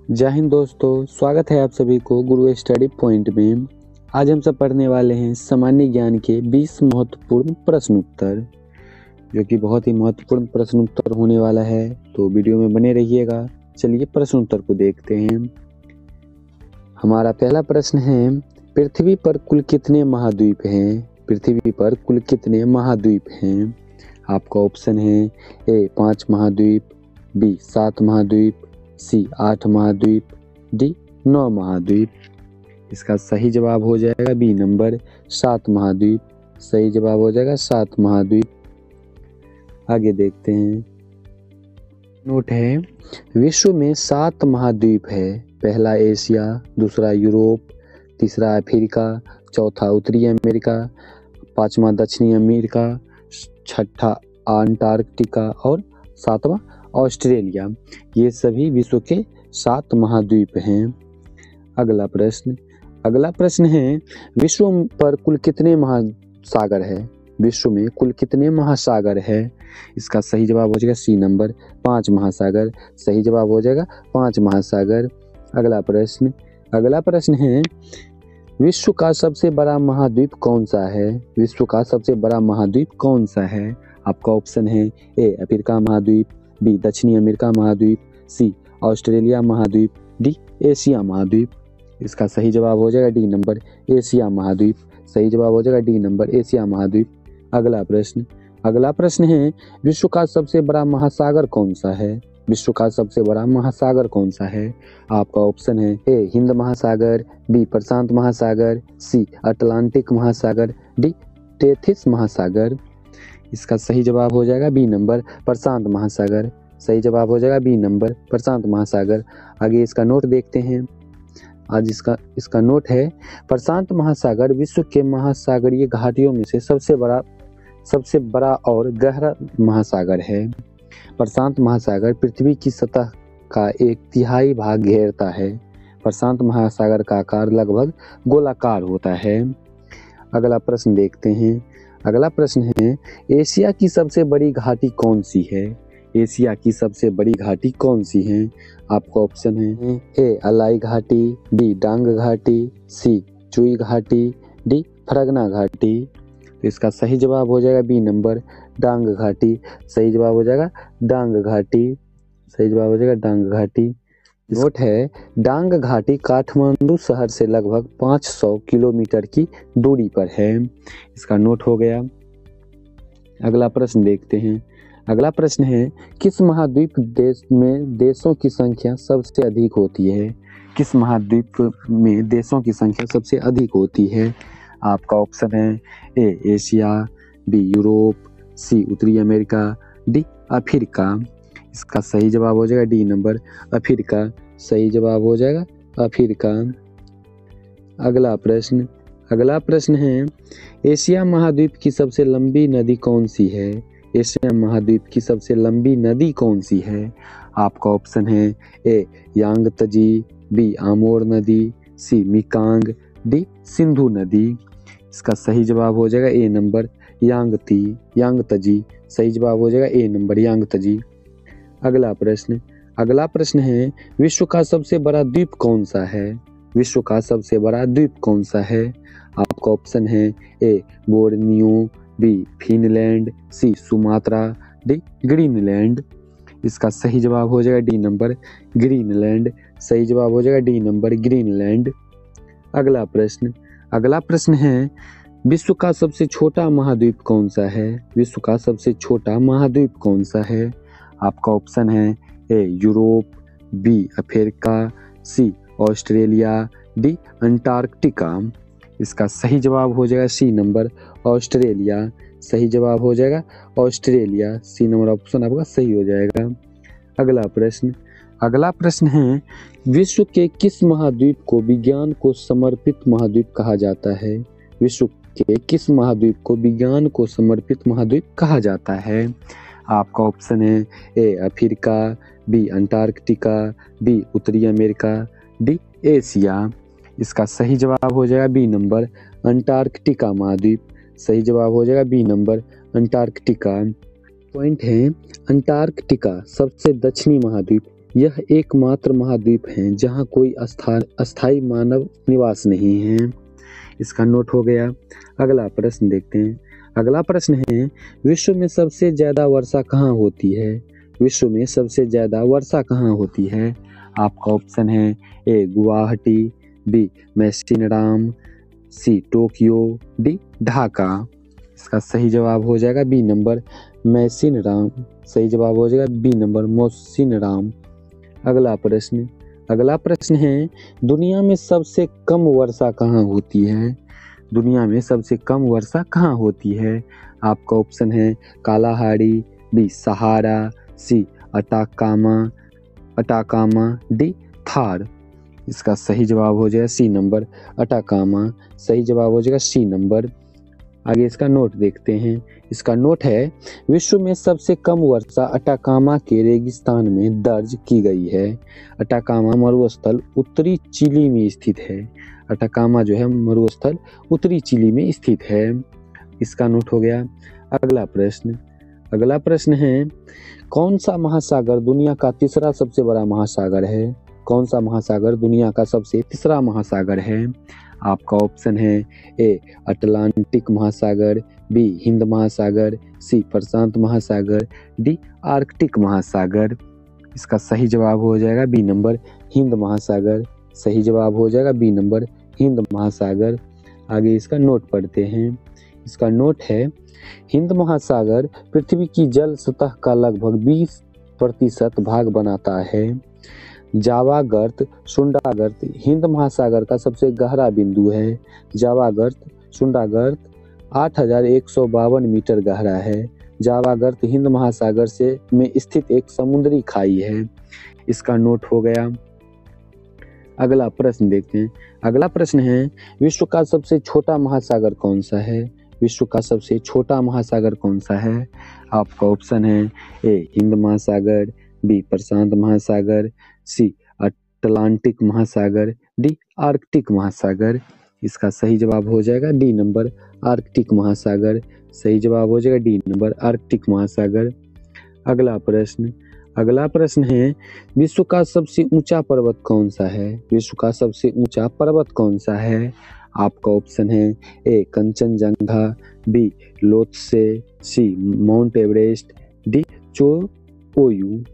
जय हिंद दोस्तों, स्वागत है आप सभी को गुरु स्टडी पॉइंट में। आज हम सब पढ़ने वाले हैं सामान्य ज्ञान के 20 महत्वपूर्ण प्रश्न उत्तर, जो कि बहुत ही महत्वपूर्ण प्रश्न उत्तर होने वाला है, तो वीडियो में बने रहिएगा। चलिए प्रश्न उत्तर को देखते हैं। हमारा पहला प्रश्न है, पृथ्वी पर कुल कितने महाद्वीप हैं? पृथ्वी पर कुल कितने महाद्वीप हैं? आपका ऑप्शन है ए 5 महाद्वीप, बी 7 महाद्वीप, सी 8 महाद्वीप, डी 9 महाद्वीप। इसका सही जवाब हो जाएगा बी नंबर 7 महाद्वीप। सही जवाब हो जाएगा 7 महाद्वीप। आगे देखते हैं। नोट है, विश्व में 7 महाद्वीप है। पहला एशिया, दूसरा यूरोप, तीसरा अफ्रीका, चौथा उत्तरी अमेरिका, पांचवा दक्षिणी अमेरिका, छठा अंटार्कटिका और सातवां ऑस्ट्रेलिया। ये सभी विश्व के 7 महाद्वीप हैं। अगला प्रश्न है, विश्व पर कुल कितने महासागर है? विश्व में कुल कितने महासागर है? इसका सही जवाब हो जाएगा सी नंबर 5 महासागर। सही जवाब हो जाएगा 5 महासागर। अगला प्रश्न है, विश्व का सबसे बड़ा महाद्वीप कौन सा है? विश्व का सबसे बड़ा महाद्वीप कौन सा है? आपका ऑप्शन है ए अफ्रीका महाद्वीप, बी दक्षिणी अमेरिका महाद्वीप, सी ऑस्ट्रेलिया महाद्वीप, डी एशिया महाद्वीप। इसका सही जवाब हो जाएगा डी नंबर एशिया महाद्वीप। सही जवाब हो जाएगा डी नंबर एशिया महाद्वीप। अगला प्रश्न है, विश्व का सबसे बड़ा महासागर कौन सा है? विश्व का सबसे बड़ा महासागर कौन सा है? आपका ऑप्शन है ए हिंद महासागर, बी प्रशांत महासागर, सी अटलांटिक महासागर, डी टेथिस महासागर। इसका सही जवाब हो जाएगा बी नंबर प्रशांत महासागर। सही जवाब हो जाएगा बी नंबर प्रशांत महासागर। आगे इसका नोट देखते हैं। आज इसका नोट है, प्रशांत महासागर विश्व के महासागरीय घाटियों में से सबसे बड़ा और गहरा महासागर है। प्रशांत महासागर पृथ्वी की सतह का 1/3 भाग घेरता है। प्रशांत महासागर का आकार लगभग गोलाकार होता है। अगला प्रश्न देखते हैं। अगला प्रश्न है, एशिया की सबसे बड़ी घाटी कौन सी है? एशिया की सबसे बड़ी घाटी कौन सी है? आपका ऑप्शन है ए अलाई घाटी, बी डांग घाटी, सी चुई घाटी, डी फरगना घाटी। तो इसका सही जवाब हो जाएगा बी नंबर डांग घाटी। सही जवाब हो जाएगा डांग घाटी। सही जवाब हो जाएगा डांग घाटी। नोट है, डांग घाटी काठमांडू शहर से लगभग 500 किलोमीटर की दूरी पर है। इसका नोट हो गया। अगला प्रश्न देखते हैं। अगला प्रश्न है, किस महाद्वीप देश में देशों की संख्या सबसे अधिक होती है? किस महाद्वीप में देशों की संख्या सबसे अधिक होती है? आपका ऑप्शन है ए एशिया, बी यूरोप, सी उत्तरी अमेरिका, डी अफ्रीका। इसका सही जवाब हो जाएगा डी नंबर अफ्रीका। सही जवाब हो जाएगा अफ्रीका। अगला प्रश्न है, एशिया महाद्वीप की सबसे लंबी नदी कौन सी है? एशिया महाद्वीप की सबसे लंबी नदी कौन सी है? आपका ऑप्शन है ए यांगत्जी, बी आमोर नदी, सी मिकांग, डी सिंधु नदी। इसका सही जवाब हो जाएगा ए नंबर यांगत्जी। सही जवाब हो जाएगा ए नंबर यांगत्जी। अगला प्रश्न है, विश्व का सबसे बड़ा द्वीप कौन सा है? विश्व का सबसे बड़ा द्वीप कौन सा है? आपका ऑप्शन है ए बोर्नियो, बी फिनलैंड, सी सुमात्रा, डी ग्रीनलैंड। इसका सही जवाब हो जाएगा डी नंबर ग्रीनलैंड। सही जवाब हो जाएगा डी नंबर ग्रीनलैंड। अगला प्रश्न है, विश्व का सबसे छोटा महाद्वीप कौन सा है? विश्व का सबसे छोटा महाद्वीप कौन सा है? आपका ऑप्शन है ए यूरोप, बी अफ्रीका, सी ऑस्ट्रेलिया, डी अंटार्कटिका। इसका सही जवाब हो जाएगा सी नंबर ऑस्ट्रेलिया। सही जवाब हो जाएगा ऑस्ट्रेलिया। सी नंबर ऑप्शन आपका सही हो जाएगा। अगला प्रश्न है, विश्व के किस महाद्वीप को विज्ञान को समर्पित महाद्वीप कहा जाता है? विश्व के किस महाद्वीप को विज्ञान को समर्पित महाद्वीप कहा जाता है? आपका ऑप्शन है A Africa, B Antarctica, B उत्तरी अमेरिका, डी एशिया। इसका सही जवाब हो जाएगा बी नंबर अंटार्कटिका महाद्वीप। सही जवाब हो जाएगा बी नंबर अंटार्कटिका। पॉइंट है, अंटार्कटिका सबसे दक्षिणी महाद्वीप यह एकमात्र महाद्वीप है जहाँ कोई अस्थायी मानव निवास नहीं है। इसका नोट हो गया। अगला प्रश्न देखते हैं। अगला प्रश्न है, विश्व में सबसे ज्यादा वर्षा कहाँ होती है? विश्व में सबसे ज्यादा वर्षा कहाँ होती है? आपका ऑप्शन है A Guwahati, B Mawsynram, C Tokyo, D Dhaka. इसका सही जवाब हो जाएगा बी नंबर मैसिनराम। सही जवाब हो जाएगा बी नंबर मैसिनराम। अगला प्रश्न है, दुनिया में सबसे कम वर्षा कहाँ होती है? दुनिया में सबसे कम वर्षा कहाँ होती है? आपका ऑप्शन है कालाहारी, बी सहारा, सी अटाकामा, डी थार। इसका सही जवाब हो जाएगा सी नंबर अटाकामा। सही जवाब हो जाएगा सी नंबर। आगे इसका नोट देखते हैं। इसका नोट है, विश्व में सबसे कम वर्षा अटाकामा के रेगिस्तान में दर्ज की गई है। अटाकामा मरुस्थल उत्तरी चिली में स्थित है। अटाकामा जो है मरुस्थल उत्तरी चिली में स्थित है। इसका नोट हो गया। अगला प्रश्न है, कौन सा महासागर दुनिया का तीसरा सबसे बड़ा महासागर है? कौन सा महासागर दुनिया का सबसे तीसरा महासागर है? आपका ऑप्शन है ए अटलांटिक महासागर, बी हिंद महासागर, सी प्रशांत महासागर, डी आर्कटिक महासागर। इसका सही जवाब हो जाएगा बी नंबर हिंद महासागर। सही जवाब हो जाएगा बी नंबर हिंद महासागर। आगे इसका नोट पढ़ते हैं। इसका नोट है, हिंद महासागर पृथ्वी की जल सतह का लगभग 20% भाग बनाता है। जावा गर्त, सुंडा गर्त हिंद महासागर का सबसे गहरा बिंदु है। जावा गर्त, सुंडा गर्त 8152 मीटर गहरा है। जावा गर्त हिंद महासागर से में स्थित एक समुद्री खाई है। इसका नोट हो गया। अगला प्रश्न देखते हैं। अगला प्रश्न है, विश्व का सबसे छोटा महासागर कौन सा है? विश्व का सबसे छोटा महासागर कौन सा है? आपका ऑप्शन है ए हिंद महासागर, बी प्रशांत महासागर, सी अटलांटिक महासागर, डी आर्कटिक महासागर। इसका सही जवाब हो जाएगा डी नंबर आर्कटिक महासागर। सही जवाब हो जाएगा डी नंबर आर्कटिक महासागर। अगला प्रश्न है, विश्व का सबसे ऊंचा पर्वत कौन सा है? विश्व का सबसे ऊंचा पर्वत कौन सा है? आपका ऑप्शन है ए कंचनजंगा, बी लोत्से, सी माउंट एवरेस्ट, डी चोओयू।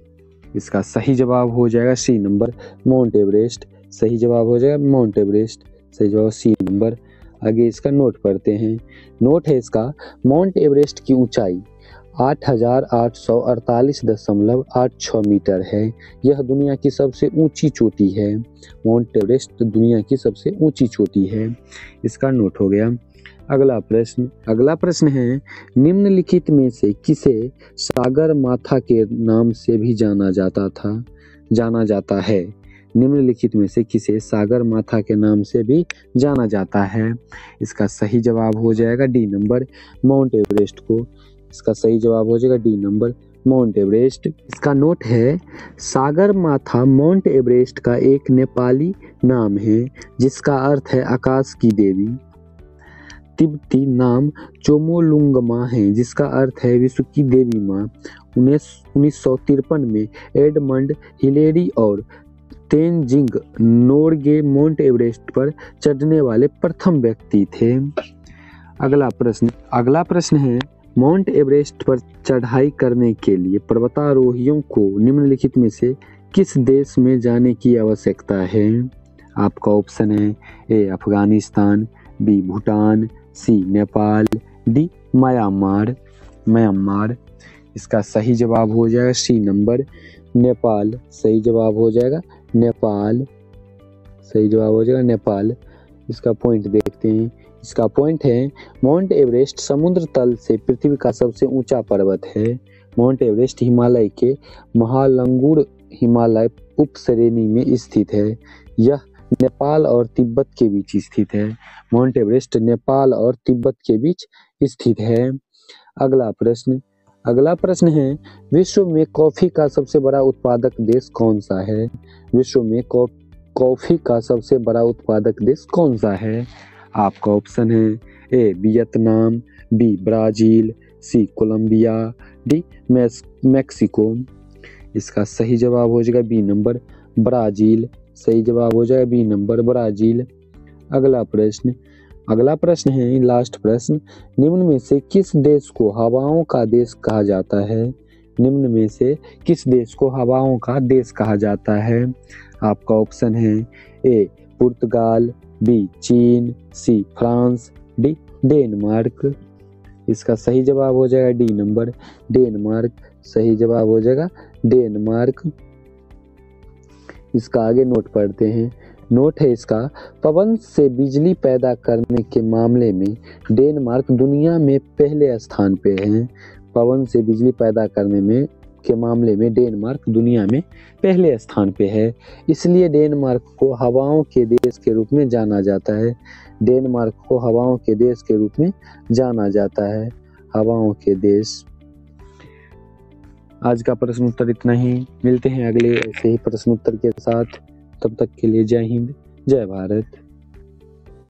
इसका सही जवाब हो जाएगा सी नंबर माउंट एवरेस्ट। सही जवाब हो जाएगा माउंट एवरेस्ट। सही जवाब सी नंबर। आगे इसका नोट पढ़ते हैं। नोट है इसका, माउंट एवरेस्ट की ऊंचाई 8848.86 मीटर है। यह दुनिया की सबसे ऊंची चोटी है। माउंट एवरेस्ट दुनिया की सबसे ऊंची चोटी है। इसका नोट हो गया। अगला प्रश्न है, निम्नलिखित में से किसे सागर माथा के नाम से भी जाना जाता है? निम्नलिखित में से किसे सागर माथा के नाम से भी जाना जाता है? इसका सही जवाब हो जाएगा डी नंबर माउंट एवरेस्ट को। इसका सही जवाब हो जाएगा डी नंबर माउंट एवरेस्ट। इसका नोट है, सागर माथा माउंट एवरेस्ट का एक नेपाली नाम है जिसका अर्थ है आकाश की देवी। तिब्बती नाम चोमोलुंगमा है जिसका अर्थ है विश्व की देवी माँ। 1953 में एडमंड हिलेरी और तेनजिंग नोरगे माउंट एवरेस्ट पर चढ़ने वाले प्रथम व्यक्ति थे। अगला प्रश्न है, माउंट एवरेस्ट पर चढ़ाई करने के लिए पर्वतारोहियों को निम्नलिखित में से किस देश में जाने की आवश्यकता है? आपका ऑप्शन है ए अफगानिस्तान, बी भूटान, सी नेपाल, डी म्यांमार। इसका सही जवाब हो जाएगा सी नंबर नेपाल। सही जवाब हो जाएगा नेपाल। सही जवाब हो जाएगा नेपाल। इसका पॉइंट देखते हैं। इसका पॉइंट है, माउंट एवरेस्ट समुद्र तल से पृथ्वी का सबसे ऊंचा पर्वत है। माउंट एवरेस्ट हिमालय के महालंगुर हिमालय उपश्रेणी में स्थित है। यह नेपाल और तिब्बत के बीच स्थित है। माउंट एवरेस्ट नेपाल और तिब्बत के बीच स्थित है। अगला प्रश्न है, विश्व में कॉफी का सबसे बड़ा उत्पादक देश कौन सा है? विश्व में कॉफी का सबसे बड़ा उत्पादक देश कौन सा है? आपका ऑप्शन है ए वियतनाम, बी ब्राजील, सी कोलंबिया, डी मैक्सिको। इसका सही जवाब हो जाएगा बी नंबर ब्राजील। सही जवाब हो जाएगा बी नंबर ब्राजील। अगला प्रश्न है लास्ट प्रश्न। निम्न में से किस देश को हवाओं का देश कहा जाता है? निम्न में से किस देश को हवाओं का देश कहा जाता है? आपका ऑप्शन है ए पुर्तगाल, बी चीन, सी फ्रांस, डी डेनमार्क। इसका सही जवाब हो जाएगा डी नंबर डेनमार्क। सही जवाब हो जाएगा डेनमार्क। इसका आगे नोट पढ़ते हैं। नोट है इसका, पवन से बिजली पैदा करने के मामले में डेनमार्क दुनिया में पहले स्थान पे है। पवन से बिजली पैदा करने में के मामले में डेनमार्क दुनिया में पहले स्थान पे है। इसलिए डेनमार्क को हवाओं के देश के रूप में जाना जाता है। डेनमार्क को हवाओं के देश के रूप में जाना जाता है। हवाओं के देश। आज का प्रश्न उत्तर इतना ही। मिलते हैं अगले ऐसे ही प्रश्न उत्तर के साथ। तब तक के लिए जय हिंद, जय भारत।